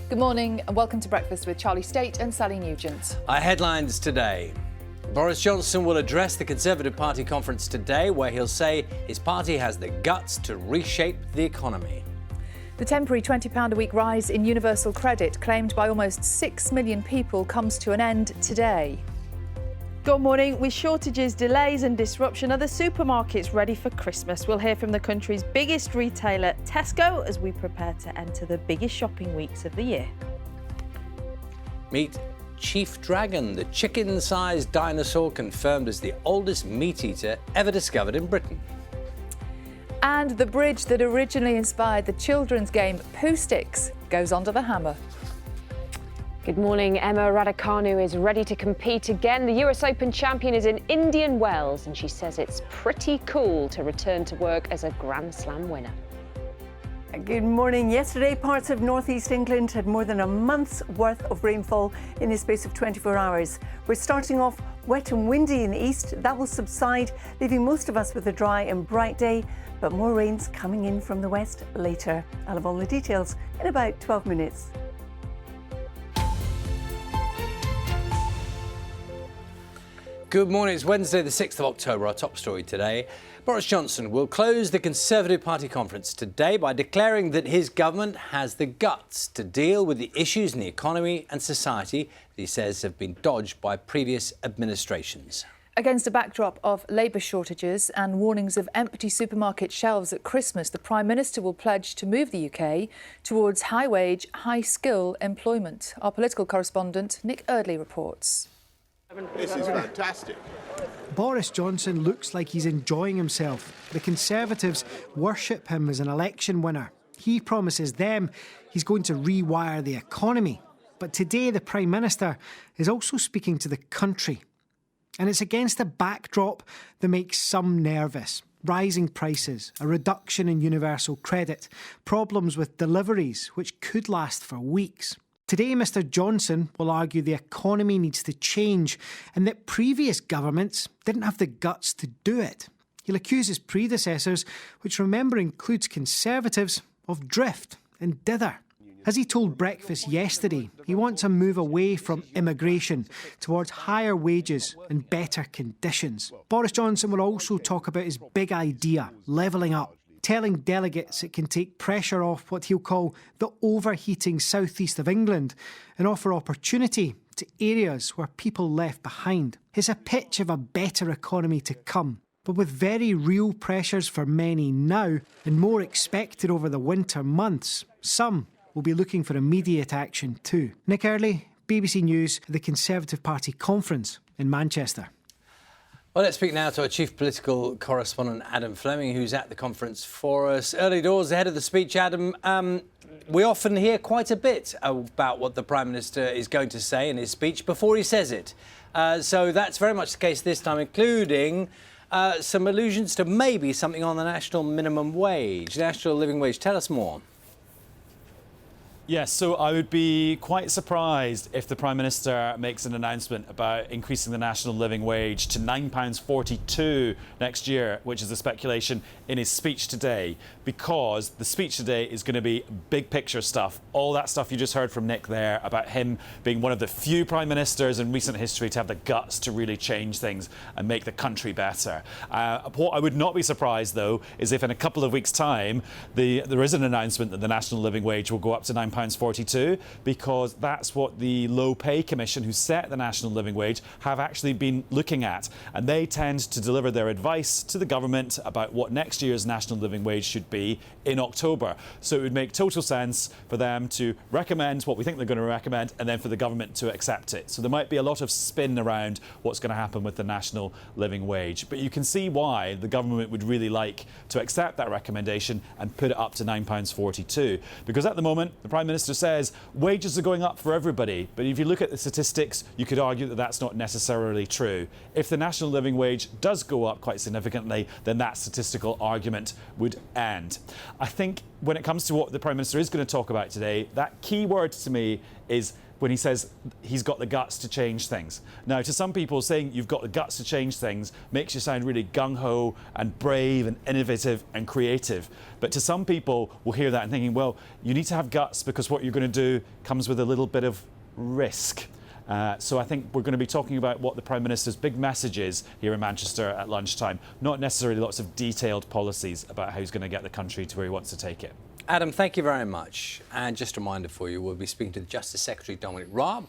Good morning and welcome to Breakfast with Charlie State and Sally Nugent. Our headlines today. Boris Johnson will address the Conservative Party conference today, where he'll say his party has the guts to reshape the economy. The temporary £20 a week rise in universal credit, claimed by almost 6 million people, comes to an end today. Good morning. With shortages, delays and disruption, are the supermarkets ready for Christmas? We'll hear from the country's biggest retailer, Tesco, as we prepare to enter the biggest shopping weeks of the year. Meet Chief Dragon, the chicken-sized dinosaur confirmed as the oldest meat eater ever discovered in Britain. And the bridge that originally inspired the children's game Pooh Sticks goes under the hammer. Good morning. Emma Raducanu is ready to compete again. The US Open champion is in Indian Wells, and she says it's pretty cool to return to work as a Grand Slam winner. Good morning. Yesterday, parts of northeast England had more than a month's worth of rainfall in the space of 24 hours. We're starting off wet and windy in the east. That will subside, leaving most of us with a dry and bright day, but more rain's coming in from the west later. I'll have all the details in about 12 minutes. Good morning. It's Wednesday, the 6th of October. Our top story today. Boris Johnson will close the Conservative Party conference today by declaring that his government has the guts to deal with the issues in the economy and society that he says have been dodged by previous administrations. Against a backdrop of labour shortages and warnings of empty supermarket shelves at Christmas, the Prime Minister will pledge to move the UK towards high-wage, high-skill employment. Our political correspondent Nick Eardley reports. This is fantastic. Boris Johnson looks like he's enjoying himself. The Conservatives worship him as an election winner. He promises them he's going to rewire the economy. But today the Prime Minister is also speaking to the country. And it's against a backdrop that makes some nervous. Rising prices, a reduction in universal credit, problems with deliveries which could last for weeks. Today, Mr Johnson will argue the economy needs to change and that previous governments didn't have the guts to do it. He'll accuse his predecessors, which remember includes Conservatives, of drift and dither. As he told Breakfast yesterday, he wants a move away from immigration towards higher wages and better conditions. Boris Johnson will also talk about his big idea, levelling up, telling delegates it can take pressure off what he'll call the overheating southeast of England and offer opportunity to areas where people left behind. It's a pitch of a better economy to come, but with very real pressures for many now and more expected over the winter months. Some will be looking for immediate action too. Nick Eardley, BBC News, at the Conservative Party conference in Manchester. Well, let's speak now to our chief political correspondent, Adam Fleming, who's at the conference for us. Early doors ahead of the speech, Adam. We often hear quite a bit about what the Prime Minister is going to say in his speech before he says it. So that's very much the case this time, including some allusions to maybe something on the national minimum wage, national living wage. Tell us more. Yes, so I would be quite surprised if the Prime Minister makes an announcement about increasing the national living wage to £9.42 next year, which is the speculation in his speech today, because the speech today is going to be big picture stuff. All that stuff you just heard from Nick there about him being one of the few Prime Ministers in recent history to have the guts to really change things and make the country better. What I would not be surprised, though, is if in a couple of weeks' time there is an announcement that the national living wage will go up to £9.42, because that's what the Low Pay Commission, who set the national living wage, have actually been looking at. And they tend to deliver their advice to the government about what next year's national living wage should be in October. So it would make total sense for them to recommend what we think they're going to recommend and then for the government to accept it. So there might be a lot of spin around what's going to happen with the national living wage. But you can see why the government would really like to accept that recommendation and put it up to £9.42. Because at the moment, the Prime Minister says wages are going up for everybody. But if you look at the statistics, you could argue that that's not necessarily true. If the national living wage does go up quite significantly, then that statistical argument would end. I think when it comes to what the Prime Minister is going to talk about today, that key word to me is when he says he's got the guts to change things. Now, to some people, saying you've got the guts to change things makes you sound really gung-ho and brave and innovative and creative. But to some people will hear that and thinking, well, you need to have guts because what you're going to do comes with a little bit of risk. So I think we're going to be talking about what the Prime Minister's big message is here in Manchester at lunchtime, not necessarily lots of detailed policies about how he's going to get the country to where he wants to take it. Adam, thank you very much. And just a reminder for you, we'll be speaking to the Justice Secretary, Dominic Raab.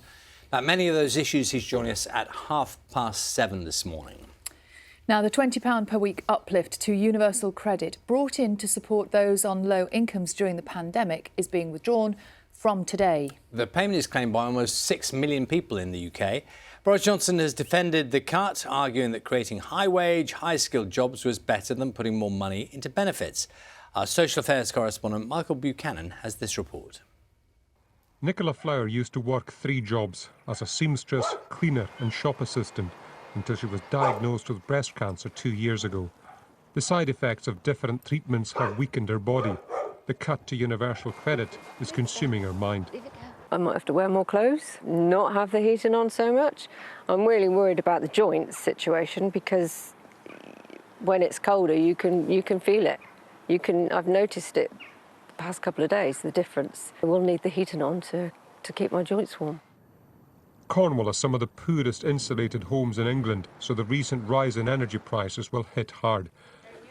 About many of those issues, he's joining us at 7:30 this morning. Now, the £20 per week uplift to universal credit brought in to support those on low incomes during the pandemic is being withdrawn from today. The payment is claimed by almost 6 million people in the UK. Boris Johnson has defended the cut, arguing that creating high-wage, high-skilled jobs was better than putting more money into benefits. Our social affairs correspondent Michael Buchanan has this report. Nicola Flower used to work 3 jobs as a seamstress, cleaner and shop assistant until she was diagnosed with breast cancer 2 years ago. The side effects of different treatments have weakened her body. The cut to universal credit is consuming her mind. I might have to wear more clothes, not have the heating on so much. I'm really worried about the joints situation because when it's colder you can feel it. I've noticed it the past couple of days, the difference. I will need the heating on to keep my joints warm. Cornwall has some of the poorest insulated homes in England, so the recent rise in energy prices will hit hard.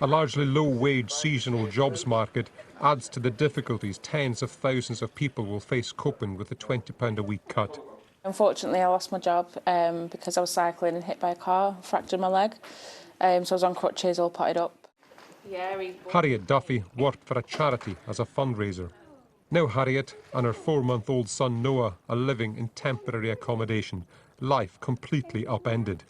A largely low-wage seasonal jobs market adds to the difficulties tens of thousands of people will face coping with the £20 a week cut. Unfortunately, I lost my job because I was cycling and hit by a car, fractured my leg. So I was on crutches, all potted up. Harriet Duffy worked for a charity as a fundraiser. Now Harriet and her 4-month-old son Noah are living in temporary accommodation, life completely upended.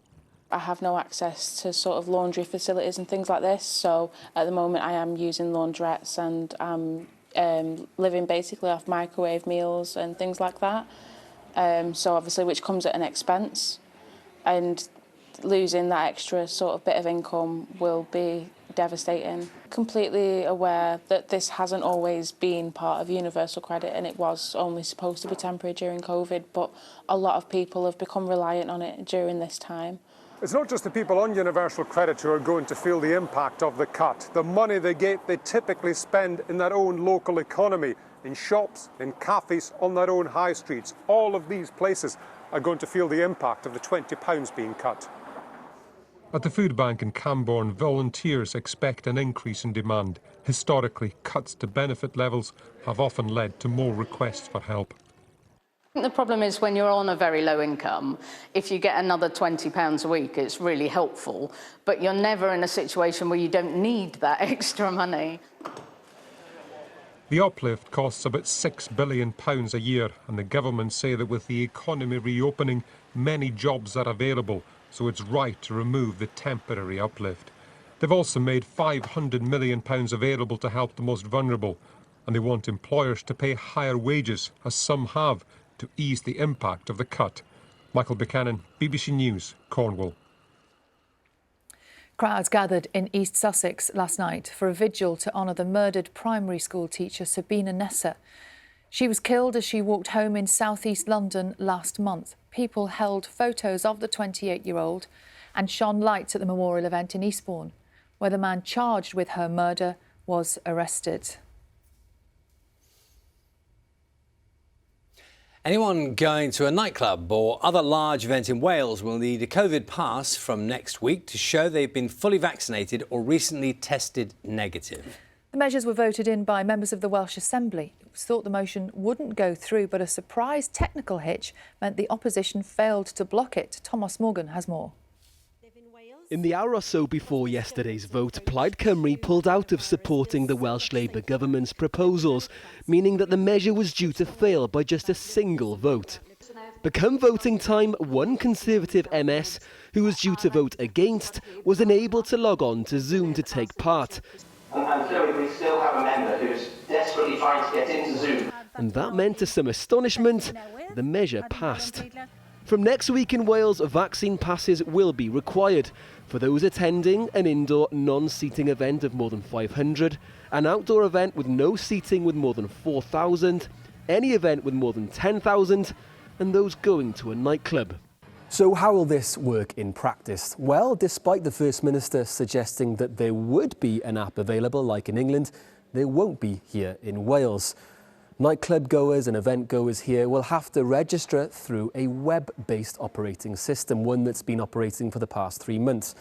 I have no access to sort of laundry facilities and things like this, so at the moment I am using laundrettes and I'm living basically off microwave meals and things like that. So obviously, which comes at an expense, and losing that extra sort of bit of income will be devastating. Completely aware that this hasn't always been part of universal credit and it was only supposed to be temporary during COVID, but a lot of people have become reliant on it during this time. It's not just the people on universal credit who are going to feel the impact of the cut. The money they get, they typically spend in their own local economy, in shops, in cafes, on their own high streets. All of these places are going to feel the impact of the £20 being cut. At the food bank in Camborne, volunteers expect an increase in demand. Historically, cuts to benefit levels have often led to more requests for help. I think the problem is when you're on a very low income, if you get another £20 a week, it's really helpful, but you're never in a situation where you don't need that extra money. The uplift costs about £6 billion a year, and the government say that with the economy reopening, many jobs are available, so it's right to remove the temporary uplift. They've also made £500 million available to help the most vulnerable, and they want employers to pay higher wages, as some have, to ease the impact of the cut. Michael Buchanan, BBC News, Cornwall. Crowds gathered in East Sussex last night for a vigil to honour the murdered primary school teacher Sabina Nessa. She was killed as she walked home in south-east London last month. People held photos of the 28-year-old and shone lights at the memorial event in Eastbourne, where the man charged with her murder was arrested. Anyone going to a nightclub or other large event in Wales will need a COVID pass from next week to show they've been fully vaccinated or recently tested negative. The measures were voted in by members of the Welsh Assembly. It was thought the motion wouldn't go through, but a surprise technical hitch meant the opposition failed to block it. Thomas Morgan has more. In the hour or so before yesterday's vote, Plaid Cymru pulled out of supporting the Welsh Labour government's proposals, meaning that the measure was due to fail by just a single vote. But come voting time, one Conservative MS, who was due to vote against, was unable to log on to Zoom to take part. And clearly we still have a member who's desperately trying to get into Zoom. And that meant, to some astonishment, the measure passed. From next week in Wales, vaccine passes will be required for those attending an indoor non-seating event of more than 500, an outdoor event with no seating with more than 4,000, any event with more than 10,000, and those going to a nightclub. So how will this work in practice? Well, despite the First Minister suggesting that there would be an app available like in England, there won't be here in Wales. Nightclub goers and event goers here will have to register through a web-based operating system, one that's been operating for the past 3 months.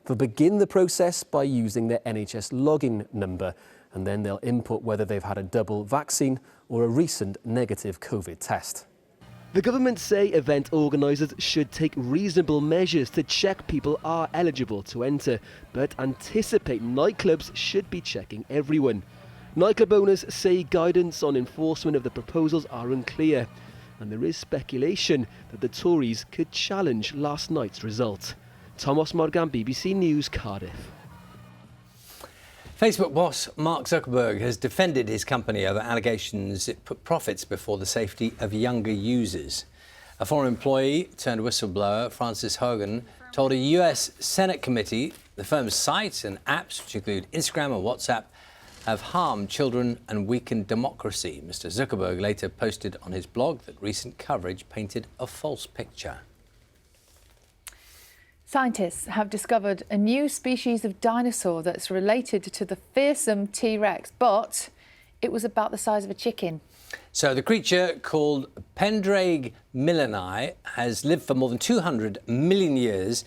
They'll begin the process by using their NHS login number, and then they'll input whether they've had a double vaccine or a recent negative COVID test. The government say event organisers should take reasonable measures to check people are eligible to enter, but anticipate nightclubs should be checking everyone. Nightclub owners say guidance on enforcement of the proposals are unclear, and there is speculation that the Tories could challenge last night's result. Thomas Morgan, BBC News, Cardiff. Facebook boss Mark Zuckerberg has defended his company over allegations it put profits before the safety of younger users. A former employee turned whistleblower, Frances Hogan, told a US Senate committee the firm's sites and apps, which include Instagram and WhatsApp, have harmed children and weakened democracy. Mr. Zuckerberg later posted on his blog that recent coverage painted a false picture. Scientists have discovered a new species of dinosaur that's related to the fearsome T-Rex, but it was about the size of a chicken. So the creature, called Pendraig millenni, has lived for more than 200 million years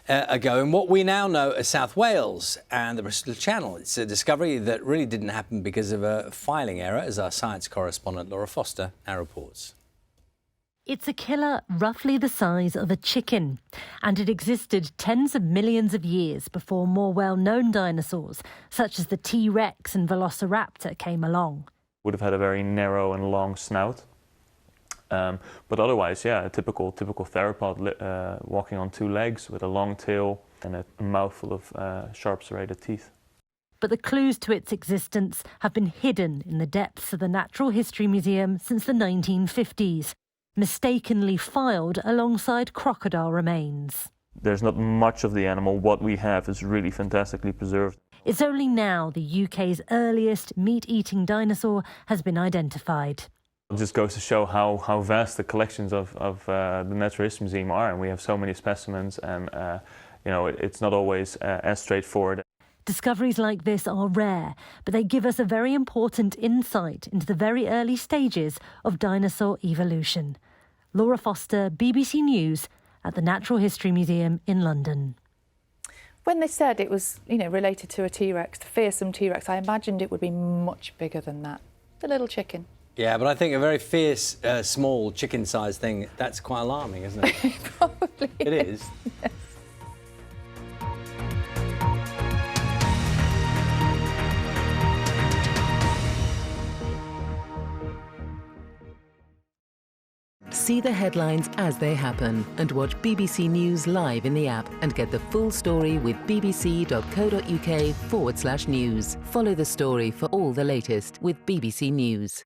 ago in what we now know as South Wales and the Bristol Channel. It's a discovery that really didn't happen because of a filing error, as our science correspondent Laura Foster now reports. It's a killer roughly the size of a chicken, and it existed tens of millions of years before more well-known dinosaurs, such as the T-Rex and Velociraptor, came along. Would have had a very narrow and long snout, but otherwise, yeah, a typical theropod walking on 2 legs with a long tail and a mouthful of sharp serrated teeth. But the clues to its existence have been hidden in the depths of the Natural History Museum since the 1950s. Mistakenly filed alongside crocodile remains. There's not much of the animal. What we have is really fantastically preserved. It's only now the UK's earliest meat-eating dinosaur has been identified. It just goes to show how vast the collections of the Natural History Museum are, and we have so many specimens, and it's not always as straightforward. Discoveries like this are rare, but they give us a very important insight into the very early stages of dinosaur evolution. Laura Foster, BBC News, at the Natural History Museum in London. When they said it was, related to a T-Rex, the fearsome T-Rex, I imagined it would be much bigger than that. The little chicken. Yeah, but I think a very fierce, small chicken-sized thing, that's quite alarming, isn't it? Probably It is. Yes. See the headlines as they happen and watch BBC News live in the app and get the full story with bbc.co.uk/news. Follow the story for all the latest with BBC News.